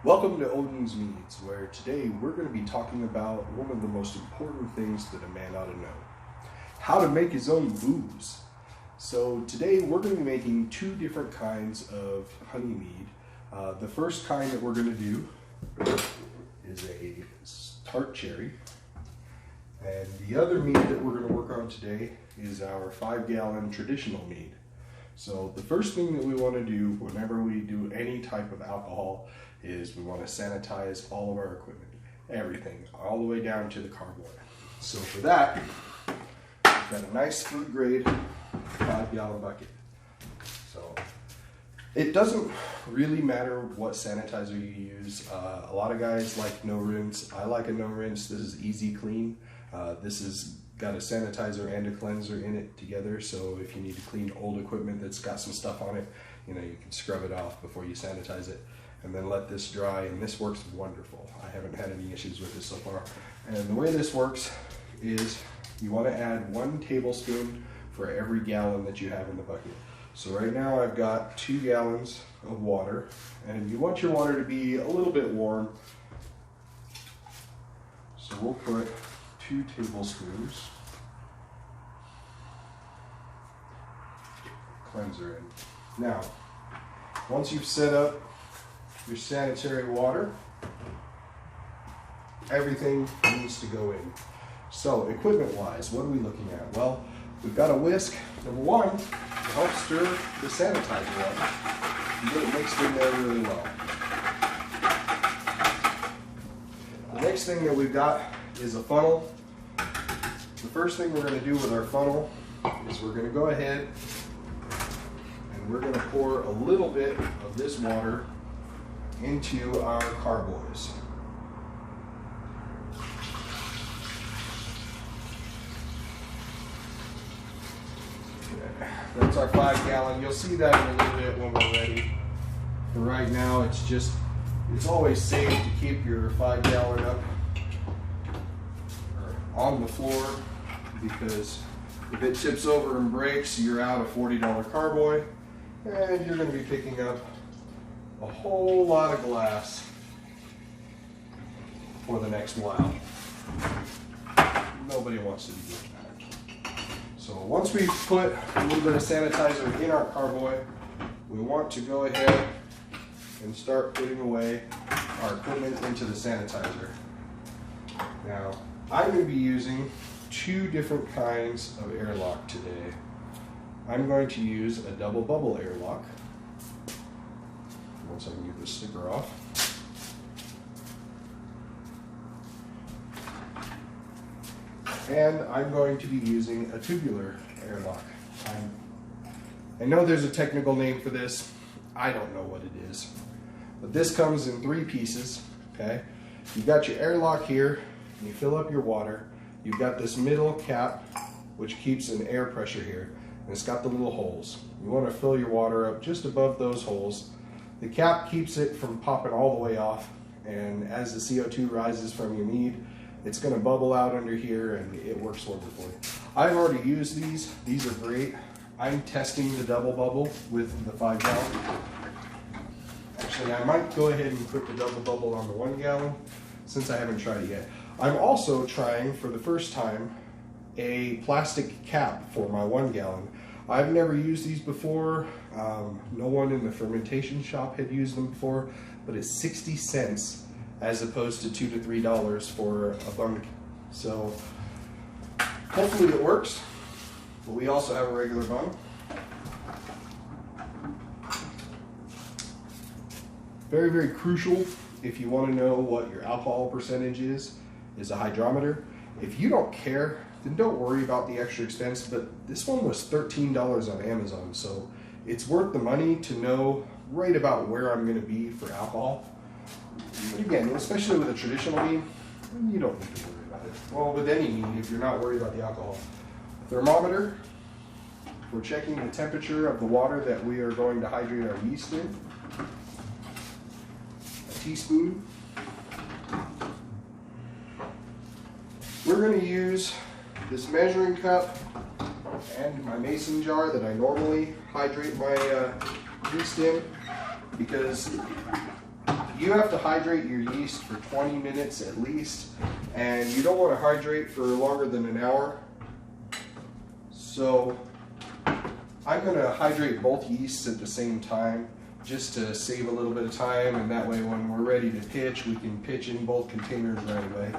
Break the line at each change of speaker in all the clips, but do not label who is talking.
Welcome to Odin's Meads, where today we're going to be talking about one of the most important things that a man ought to know. How to make his own booze. So today we're going to be making two different kinds of honey mead. The first kind that we're going to do is a tart cherry. And the other mead that we're going to work on today is our 5-gallon traditional mead. So the first thing that we want to do whenever we do any type of alcohol is we want to sanitize all of our equipment, everything, all the way down to the carboy. So for that, we've got a nice food grade 5-gallon bucket. So it doesn't really matter what sanitizer you use. A lot of guys like no rinse. I like a no rinse. This is easy clean. This has got a sanitizer and a cleanser in it together, so if you need to clean old equipment that's got some stuff on it, you can scrub it off before you sanitize it and then let this dry, and this works wonderful. I haven't had any issues with this so far. And the way this works is you want to add 1 tablespoon for every gallon that you have in the bucket. So right now I've got 2 gallons of water, and you want your water to be a little bit warm. So we'll put 2 tablespoons cleanser in. Now, once you've set up your sanitary water, everything needs to go in. So equipment-wise, what are we looking at? Well, we've got a whisk, number one, to help stir the sanitizer up and get it mixed in there really well. The next thing that we've got is a funnel. The first thing we're going to do with our funnel is we're going to go ahead and we're going to pour a little bit of this water into our carboys. Okay. That's our 5-gallon. You'll see that in a little bit when we're ready. For right now, it's always safe to keep your 5-gallon up or on the floor, because if it tips over and breaks, you're out a $40 carboy, and you're going to be picking up a whole lot of glass for the next while. Nobody wants to be doing that. So once we put a little bit of sanitizer in our carboy, we want to go ahead and start putting away our equipment into the sanitizer. Now, I'm going to be using 2 different kinds of airlock today. I'm going to use a double bubble airlock. Once I can get this sticker off. And I'm going to be using a tubular airlock. I know there's a technical name for this. I don't know what it is. But this comes in 3 pieces, okay? You've got your airlock here, and you fill up your water. You've got this middle cap, which keeps an air pressure here, and it's got the little holes. You want to fill your water up just above those holes. The cap keeps it from popping all the way off, and as the CO2 rises from your mead, it's going to bubble out under here, and it works wonderfully. I've already used these. These are great. I'm testing the double bubble with the 5-gallon. Actually, I might go ahead and put the double bubble on the 1-gallon since I haven't tried it yet. I'm also trying for the first time a plastic cap for my 1-gallon. I've never used these before. No one in the fermentation shop had used them before, but it's 60 cents as opposed to $2 to $3 for a bunk. So hopefully it works. But we also have a regular bung. Very, very crucial if you want to know what your alcohol percentage is a hydrometer. If you don't care, then don't worry about the extra expense, but this one was $13 on Amazon, so it's worth the money to know right about where I'm going to be for alcohol. But again, especially with a traditional mead, you don't need to worry about it. Well, with any mead, if you're not worried about the alcohol. Thermometer, we're checking the temperature of the water that we are going to hydrate our yeast in. A teaspoon. We're going to use this measuring cup and my mason jar that I normally hydrate my yeast in, because you have to hydrate your yeast for 20 minutes at least, and you don't want to hydrate for longer than an hour. So I'm going to hydrate both yeasts at the same time just to save a little bit of time, and that way when we're ready to pitch, we can pitch in both containers right away.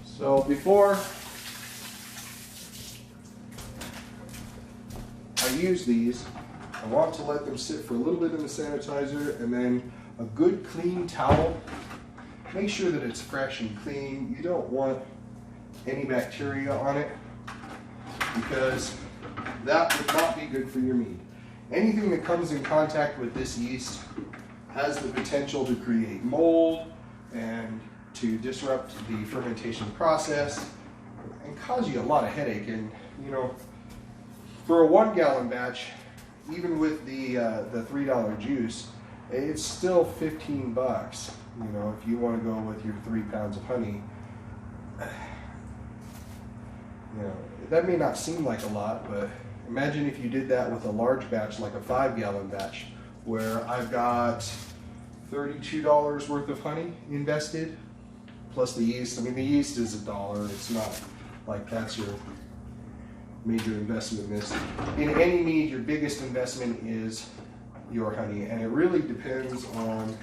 So before I use these, I want to let them sit for a little bit in the sanitizer, and then a good clean towel. Make sure that it's fresh and clean. You don't want any bacteria on it, because that would not be good for your mead. Anything that comes in contact with this yeast has the potential to create mold and to disrupt the fermentation process and cause you a lot of headache. And you know, for a 1 gallon batch, even with the $3 juice, it's still 15 bucks. You know, if you want to go with your 3 pounds of honey, you know, that may not seem like a lot, but imagine if you did that with a large batch, like a 5 gallon batch, where I've got $32 worth of honey invested, plus the yeast. I mean, the yeast is $1. It's not like that's your major investment in this. In any mead, your biggest investment is your honey, and it really depends on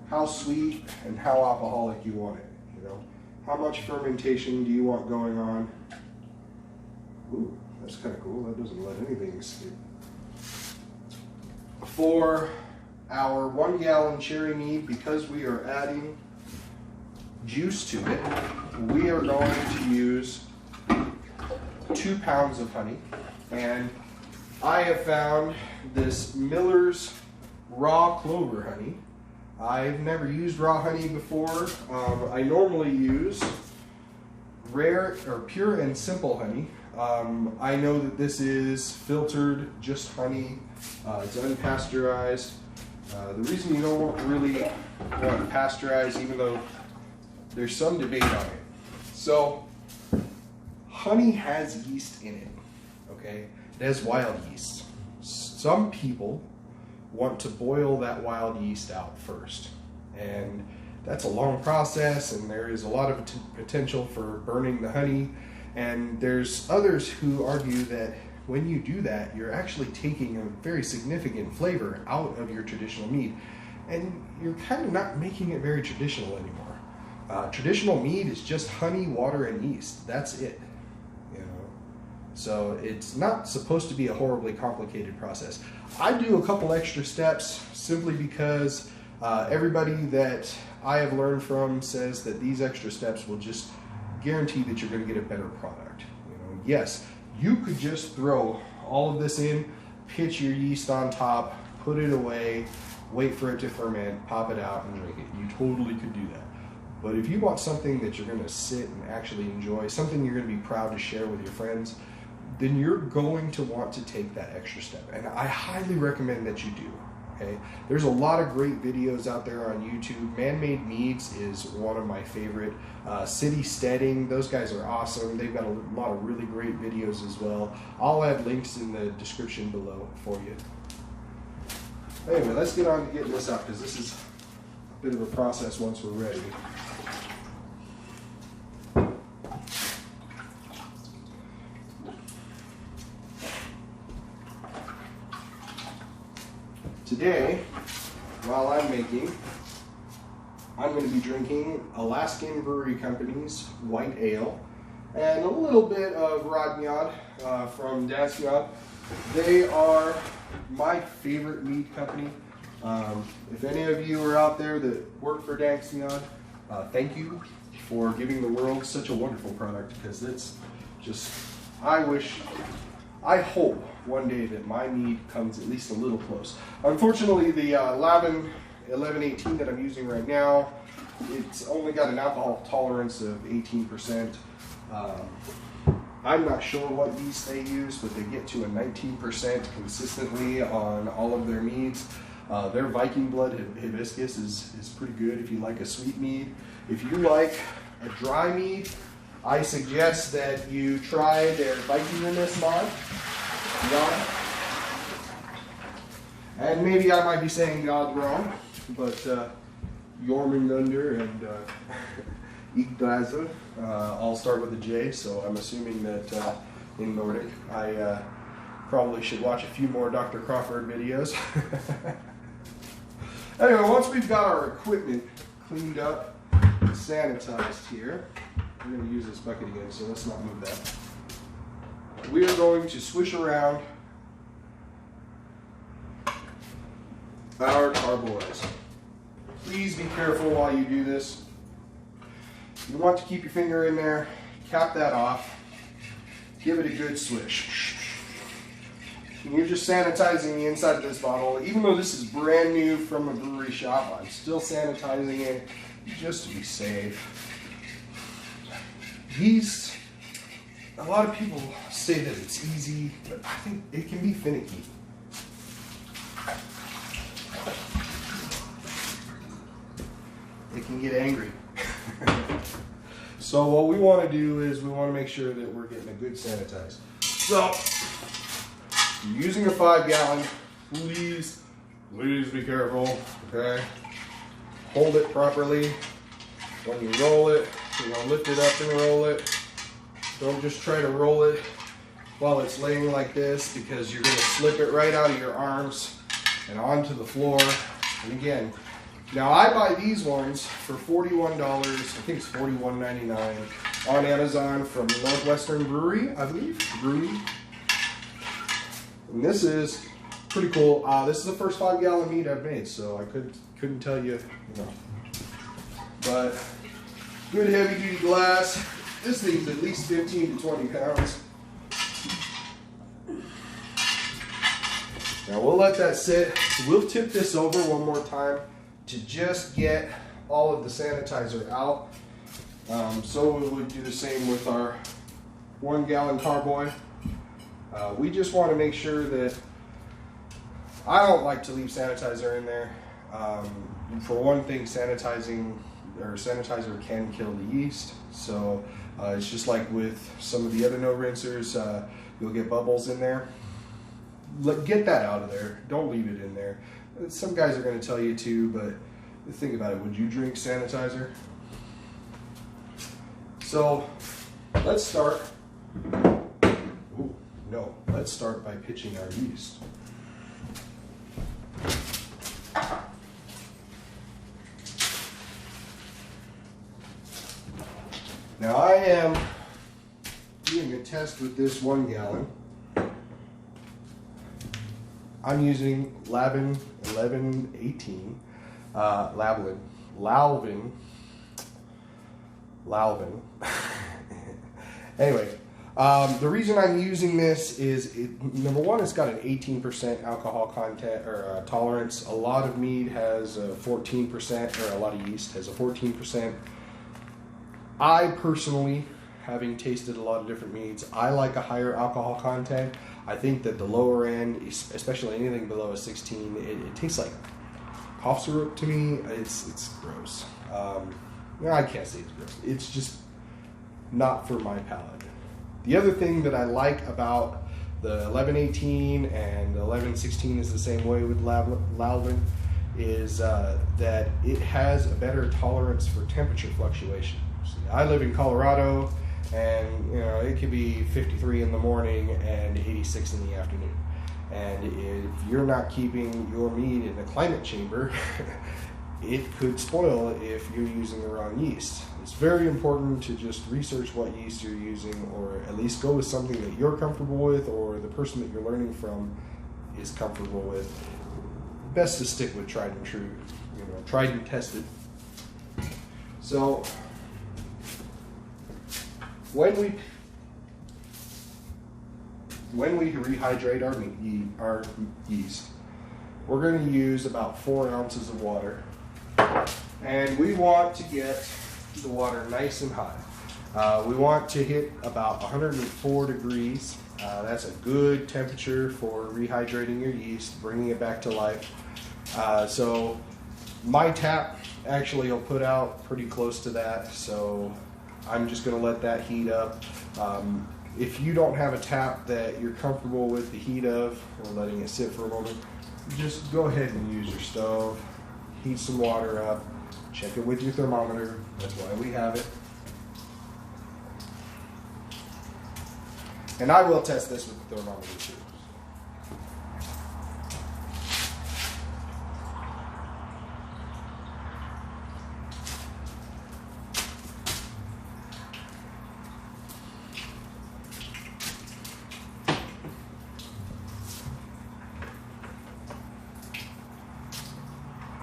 how sweet and how alcoholic you want it. You know, how much fermentation do you want going on? Ooh, that's kind of cool. That doesn't let anything escape. For our 1 gallon cherry mead, because we are adding juice to it, we are going to use 2 pounds of honey. And I have found this Miller's raw clover honey. I've never used raw honey before. I normally use rare or pure and simple honey. I know that this is filtered, just honey. It's unpasteurized. The reason you don't really want to pasteurize, even though there's some debate on it. So, honey has yeast in it, okay? It has wild yeast. Some people want to boil that wild yeast out first, and that's a long process, and there is a lot of potential for burning the honey. And there's others who argue that when you do that, you're actually taking a very significant flavor out of your traditional mead, and you're kind of not making it very traditional anymore. Traditional mead is just honey, water, and yeast. That's it. You know, so it's not supposed to be a horribly complicated process. I do a couple extra steps simply because everybody that I have learned from says that these extra steps will just guarantee that you're going to get a better product. You know, yes, you could just throw all of this in, pitch your yeast on top, put it away, wait for it to ferment, pop it out, and drink it. You totally could do that. But if you want something that you're going to sit and actually enjoy, something you're going to be proud to share with your friends, then you're going to want to take that extra step. And I highly recommend that you do. Okay? There's a lot of great videos out there on YouTube. Man-Made Meads is one of my favorite. Steading, those guys are awesome. They've got a lot of really great videos as well. I'll add links in the description below for you. Anyway, let's get on to getting this out, because this is a bit of a process once we're ready. Today, while I'm making, I'm going to be drinking Alaskan Brewery Company's white ale and a little bit of Rodmead from Mead. They are my favorite mead company. If any of you are out there that work for Mead, thank you for giving the world such a wonderful product, because it's just, I hope one day that my mead comes at least a little close. Unfortunately, the 1118 that I'm using right now, it's only got an alcohol tolerance of 18%. I'm not sure what yeast they use, but they get to a 19% consistently on all of their meads. Their Viking Blood hibiscus is pretty good if you like a sweet mead. If you like a dry mead, I suggest that you try their Viking in this mod. And maybe I might be saying God wrong, but Jormungandr and Yggdrasil all start with a J, so I'm assuming that in Nordic I probably should watch a few more Dr. Crawford videos. Anyway, once we've got our equipment cleaned up and sanitized here, we're going to use this bucket again, so let's not move that. We are going to swish around our carboys. Please be careful while you do this. You want to keep your finger in there, cap that off, give it a good swish. And you're just sanitizing the inside of this bottle. Even though this is brand new from a brewery shop, I'm still sanitizing it just to be safe. Yeast, a lot of people say that it's easy, but I think it can be finicky. It can get angry. So what we want to do is we want to make sure that we're getting a good sanitize. So, you're using a 5-gallon, please be careful, okay? Hold it properly. When you roll it, lift it up and roll it. Don't just try to roll it while it's laying like this, because you're going to slip it right out of your arms and onto the floor. And again, now I buy these ones for $41, I think it's $41.99 on Amazon from Northwestern Brewery, I believe. And this is pretty cool. This is the first 5-gallon mead I've made, so I couldn't tell you, But good heavy duty glass. This thing's at least 15 to 20 pounds. Now we'll let that sit. We'll tip this over one more time to just get all of the sanitizer out. So we would do the same with our 1-gallon carboy. We just want to make sure that I don't like to leave sanitizer in there. For one thing, sanitizer can kill the yeast. So it's just like with some of the other no rinsers, you'll get bubbles in there. Get that out of there. Don't leave it in there. Some guys are going to tell you to, but think about it. Would you drink sanitizer? So let's start. Let's start by pitching our yeast. Now I am doing a test with this 1-gallon. I'm using Lalvin 1118. Lalvin. Anyway, the reason I'm using this is, number one, it's got an 18% alcohol content or tolerance. A lot of mead has a 14%, or a lot of yeast has a 14%. I personally, having tasted a lot of different meads, I like a higher alcohol content. I think that the lower end, especially anything below a 16, it tastes like cough syrup to me. It's gross. I can't say it's gross. It's just not for my palate. The other thing that I like about the 1118 and 1116 is the same way with Lalvin, is that it has a better tolerance for temperature fluctuation. See, I live in Colorado, and it could be 53 in the morning and 86 in the afternoon. And if you're not keeping your mead in a climate chamber, it could spoil if you're using the wrong yeast. It's very important to just research what yeast you're using, or at least go with something that you're comfortable with, or the person that you're learning from is comfortable with. Best to stick with tried and true, tried and tested. So when we rehydrate our yeast, we're going to use about 4 ounces of water, and we want to get the water nice and hot. We want to hit about 104 degrees. That's a good temperature for rehydrating your yeast, bringing it back to life. So my tap actually will put out pretty close to that, so I'm just going to let that heat up. If you don't have a tap that you're comfortable with the heat of, or letting it sit for a moment, just go ahead and use your stove. Heat some water up. Check it with your thermometer. That's why we have it. And I will test this with the thermometer too.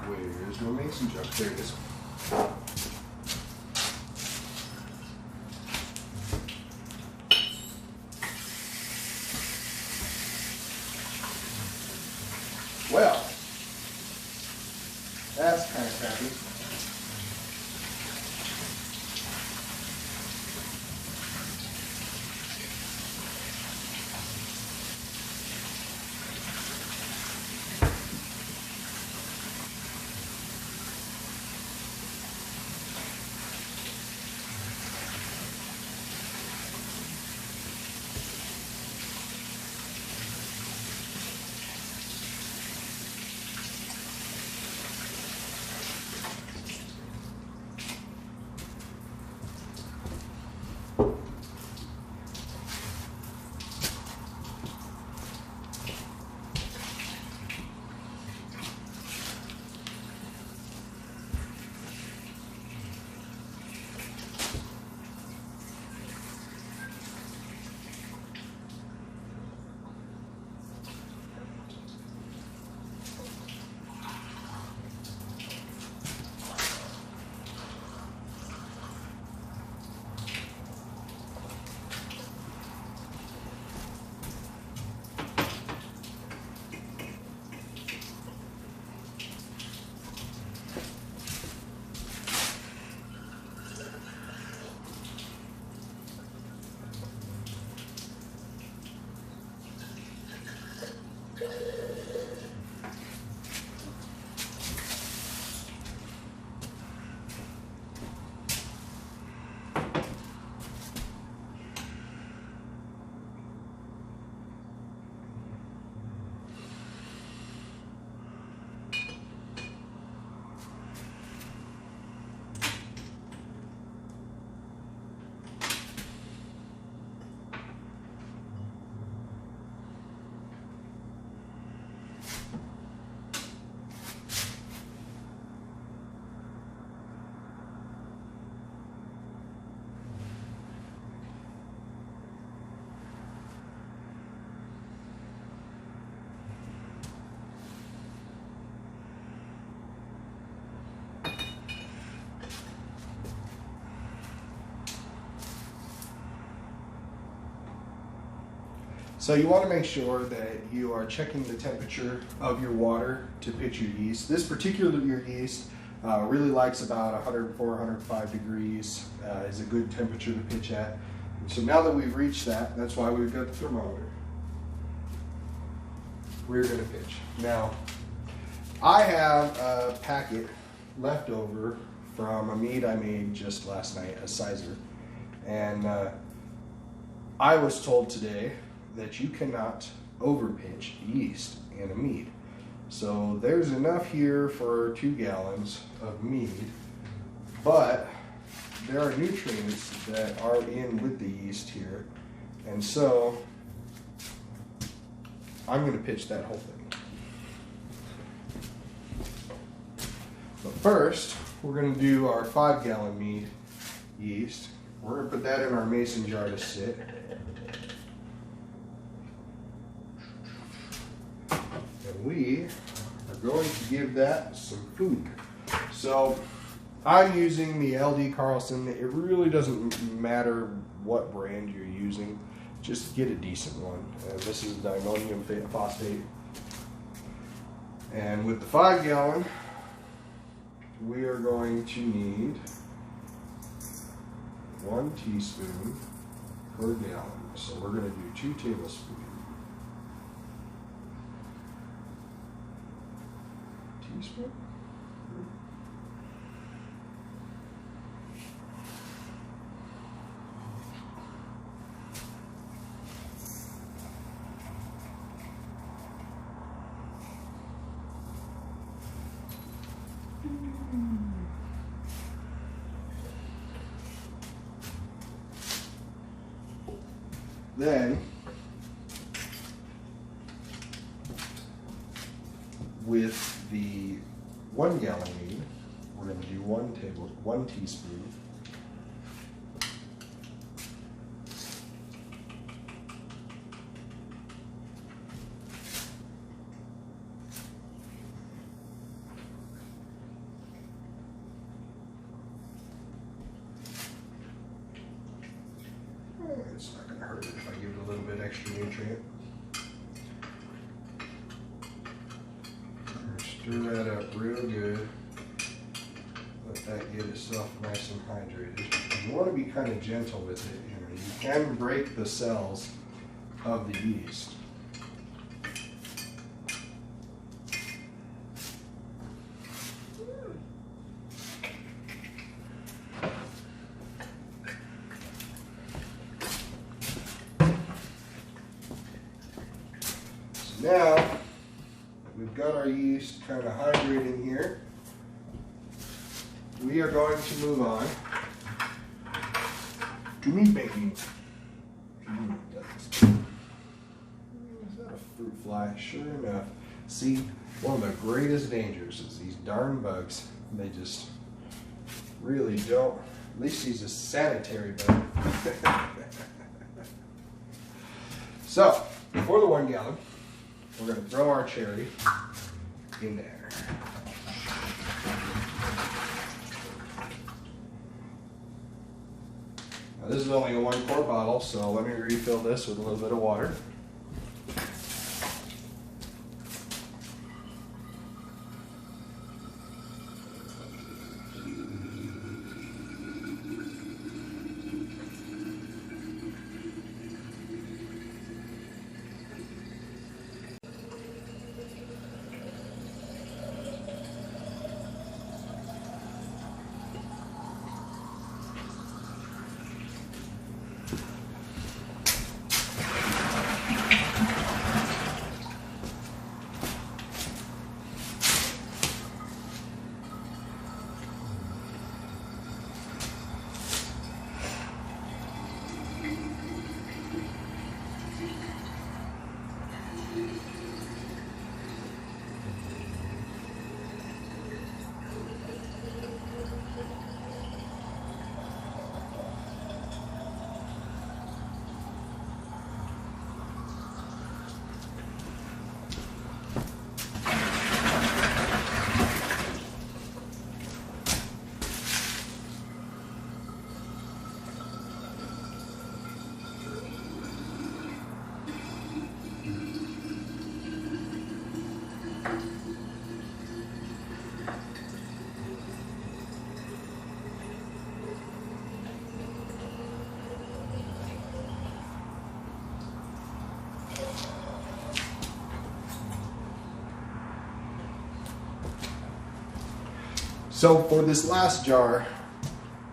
Where's my mason jar? There it is. Well, that's kind of crappy. So you want to make sure that you are checking the temperature of your water to pitch your yeast. This particular yeast really likes about 104, 105 degrees is a good temperature to pitch at. And so now that we've reached that, that's why we've got the thermometer. We're going to pitch. Now, I have a packet left over from a mead I made just last night, a sizer. And I was told today that you cannot overpitch yeast in a mead. So there's enough here for 2 gallons of mead, but there are nutrients that are in with the yeast here. And so I'm going to pitch that whole thing. But first, we're going to do our 5-gallon mead yeast. We're going to put that in our mason jar to sit. And we are going to give that some food. So I'm using the LD Carlson. It really doesn't matter what brand you're using. Just get a decent one. This is diammonium phosphate. And with the 5-gallon, we are going to need 1 teaspoon per gallon. So we're going to do 2 tablespoons. Teaspoon? Then, with the 1 gallon mead, we're going to do 1 teaspoon. It's not going to hurt it if I give it a little bit extra nutrient. Stir that up real good. Let that get itself nice and hydrated. You want to be kind of gentle with it. You can break the cells of the yeast. Now, we've got our yeast kind of hydrating here. We are going to move on to mead making. Is that a fruit fly? Sure enough. See, one of the greatest dangers is these darn bugs. They just really don't. At least he's a sanitary bug. So, for the 1 gallon, we're going to throw our cherry in there. Now this is only a 1 quart bottle, so let me refill this with a little bit of water. So for this last jar,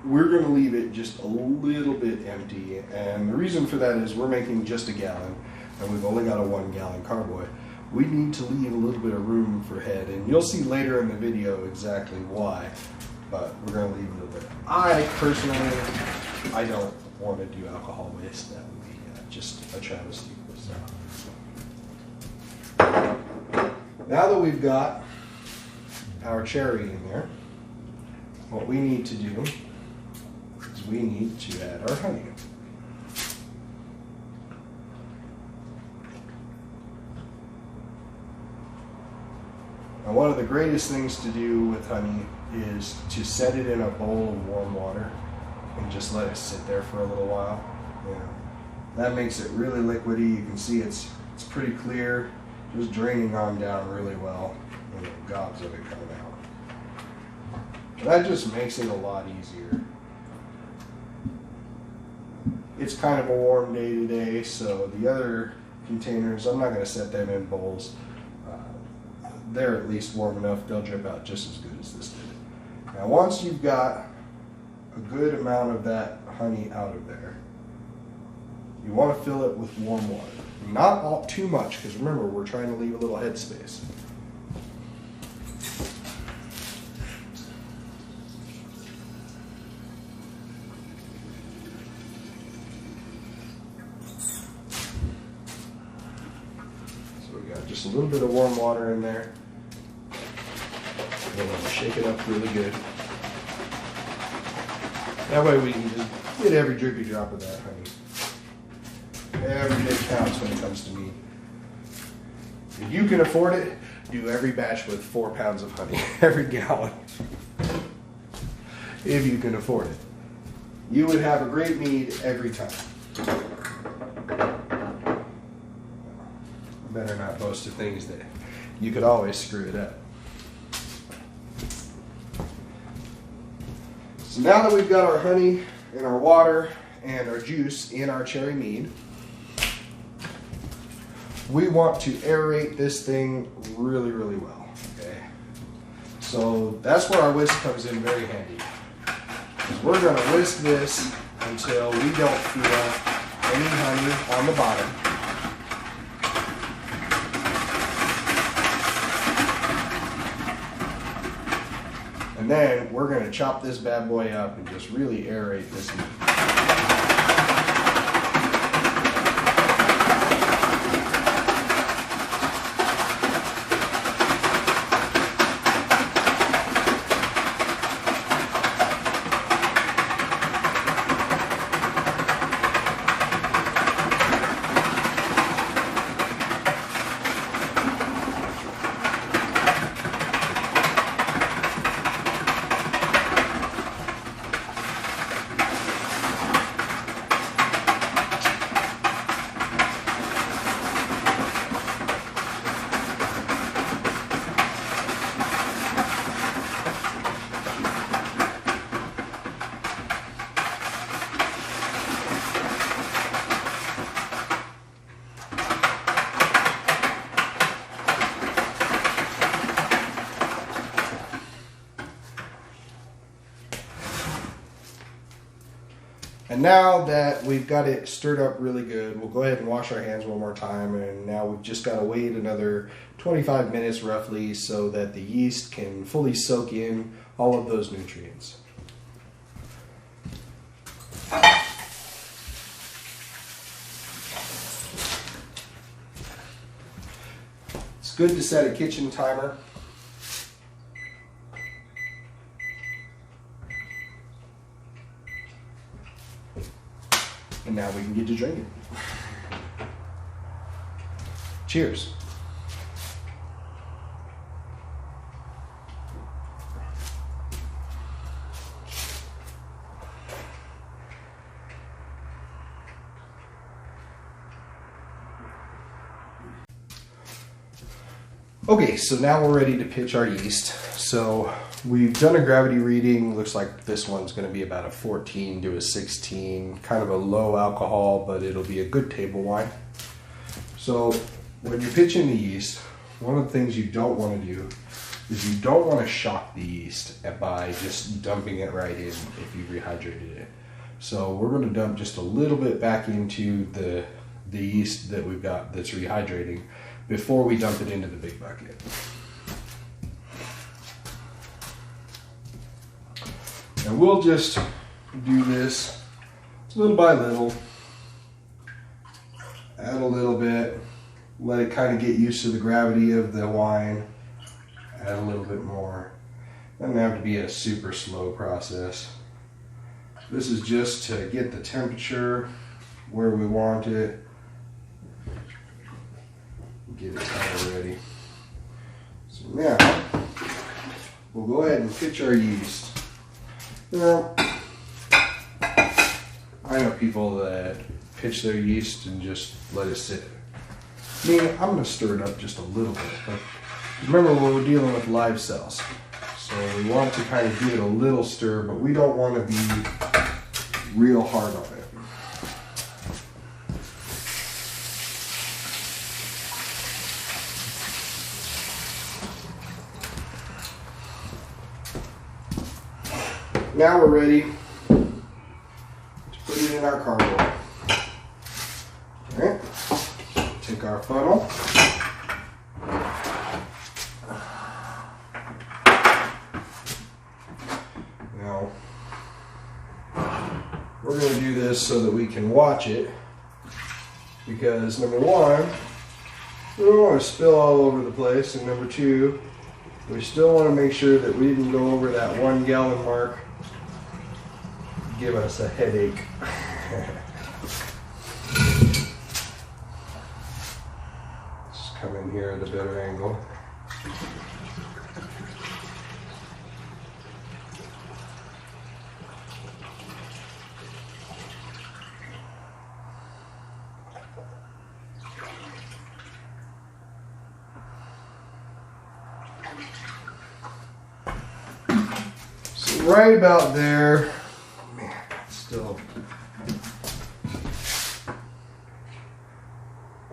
we're going to leave it just a little bit empty, and the reason for that is we're making just a gallon, and we've only got a 1 gallon carboy. We need to leave a little bit of room for head, and you'll see later in the video exactly why, but we're going to leave a little bit. I personally, I don't want to do alcohol waste. That would be just a travesty. So. Now that we've got our cherry in there, what we need to do is we need to add our honey. Now, one of the greatest things to do with honey is to set it in a bowl of warm water and just let it sit there for a little while. That makes it really liquidy. You can see it's pretty clear, just draining on down really well, and gobs of it coming out. That just makes it a lot easier. It's kind of a warm day today, so the other containers, I'm not going to set them in bowls. They're at least warm enough, they'll drip out just as good as this did. Now once you've got a good amount of that honey out of there, you want to fill it with warm water. Not too much, because remember, we're trying to leave a little head space. just a little bit of warm water in there. And we'll shake it up really good. That way we can just get every drippy drop of that honey. Every bit counts when it comes to mead. If you can afford it, do every batch with 4 pounds of honey, every gallon. If you can afford it. You would have a great mead every time. Better not boast of things that you could always screw it up. So now that we've got our honey and our water and our juice in our cherry mead, we want to aerate this thing really, really well. Okay. So that's where our whisk comes in very handy. We're going to whisk this until we don't feel any honey on the bottom. And then we're going to chop this bad boy up and just really aerate this meat. And now that we've got it stirred up really good, we'll go ahead and wash our hands one more time. And now we've just got to wait another 25 minutes roughly so that the yeast can fully soak in all of those nutrients. It's good to set a kitchen timer. And now we can get to drinking. Cheers. Okay, so now we're ready to pitch our yeast. So we've done a gravity reading. Looks like this one's going to be about a 14 to a 16, kind of a low alcohol, but it'll be a good table wine. So when you're pitching the yeast, one of the things you don't want to do is you don't want to shock the yeast by just dumping it right in if you rehydrated it. So we're going to dump just a little bit back into the yeast that we've got that's rehydrating before we dump it into the big bucket. And we'll just do this little by little. Add a little bit. Let it kind of get used to the gravity of the wine. Add a little bit more. Doesn't have to be a super slow process. This is just to get the temperature where we want it. Get it kind of ready. So now, we'll go ahead and pitch our yeast. Now, I know people that pitch their yeast and just let it sit. Me, I'm going to stir it up just a little bit. But remember, we're dealing with live cells. So we want to kind of give it a little stir, but we don't want to be real hard on it. Now we're ready to put it in our carboy. Alright, take our funnel. Now, we're going to do this so that we can watch it, because number one,
we don't want to spill all over the place. And number two, we still want to make sure that we didn't go over that 1 gallon mark. Give us a headache. Just come in here at a better angle. So right about there, man, still.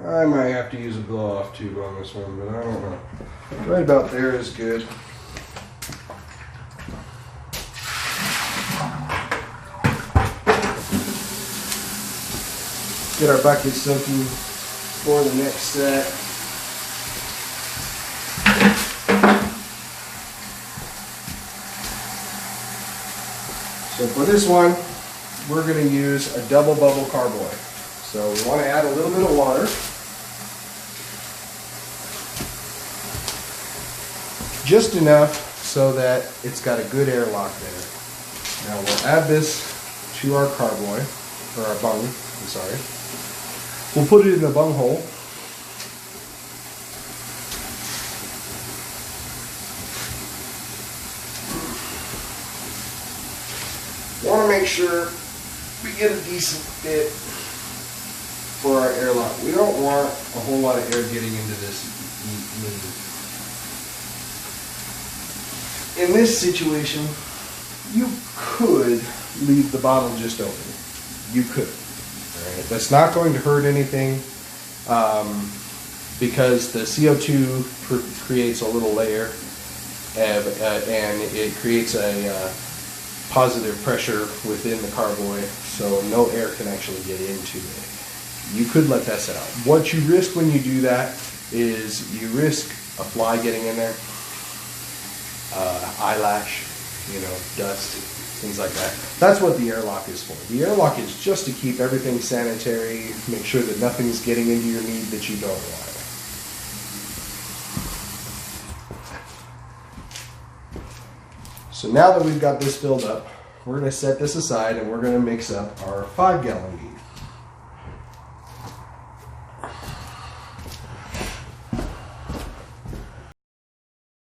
I might have to use a blow-off tube on this one, but I don't know. Right about there is good. Get our bucket soaking for the next set. So for this one, we're going to use a double bubble carboy. So we want to add a little bit of water. Just enough so that it's got a good airlock there. Now we'll add this to our carboy, or our bung, I'm sorry. We'll put it in the bung hole. Want to make sure we get a decent fit for our airlock. We don't want a whole lot of air getting into this mead. In this situation, you could leave the bottle just open. You could. All right? That's not going to hurt anything because the CO2 creates a little layer and it creates a positive pressure within the carboy, so no air can actually get into it. You could let that sit out. What you risk when you do that is you risk a fly getting in there, eyelash, dust, things like that. That's what the airlock is for. The airlock is just to keep everything sanitary, make sure that nothing's getting into your mead that you don't want. So now that we've got this filled up, we're going to set this aside and we're going to mix up our 5 gallon mead.